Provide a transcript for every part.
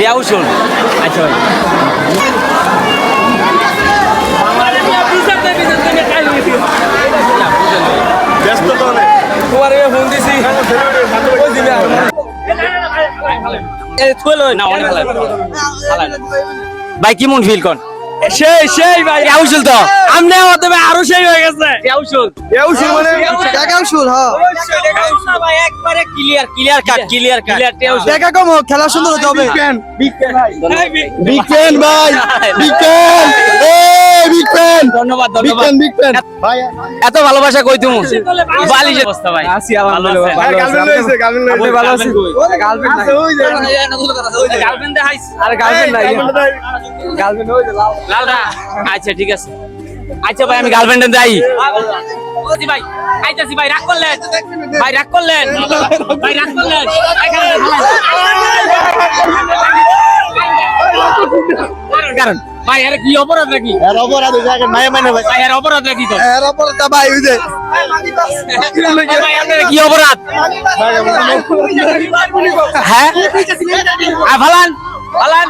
টেউশন আচ্ছা ভাই ব্যস্ত তো অনেক তোমার ফোন দিছি ভাই কেমন ফিল কর সেই ভাই টেউশন তো আমনে আমাদের আরো সেই হয়ে গেছে টেউশন টেউশন মানে টাকা উসুল হ্যাঁ ভাই একবারে ক্লিয়ার ক্লিয়ার কাট ক্লিয়ার টেউশন টাকা কম হোক, খেলা সুন্দর হতে হবে। বিগ ফ্যান ভাই বিগ ফ্যান বিগ ফ্যান ধন্যবাদ বিগ ফ্যান বিগ ফ্যান ভাই এত ভালোবাসা কই তুমি বালিশের অবস্থা ভাই আসি আলহামদুলিল্লাহ গার্লফ্রেন্ড হইছে গার্লফ্রেন্ড আপনি ভালো আছেন গার্লফ্রেন্ড নাই ওই যে গার্লফ্রেন্ড দেখাইছ আরে গার্লফ্রেন্ড নাই গার্লফ্রেন্ড হই লাল লালরা আচ্ছা ঠিক আছে আচ্ছা ভাই আমি গার্লফ্রেন্ডে যাই ওজি ভাই আইতাছি ভাই রাগ করলেন ভাই রাগ করলেন ভাই রাগ করলেন কারণ ভাই এর কি অপরাধ নাকি এর অপরাধ হইছে মায়া মানে ভাই ভাই এর অপরাধ নাকি তো এর অপরটা ভাই ওই যে ভাই আপনার কি অপরাধ হ্যাঁ ফালান ফালান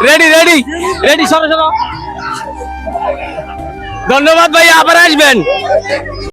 রেডি রেডি রেডি সরো সরো ধন্যবাদ ভাই আবার আসবেন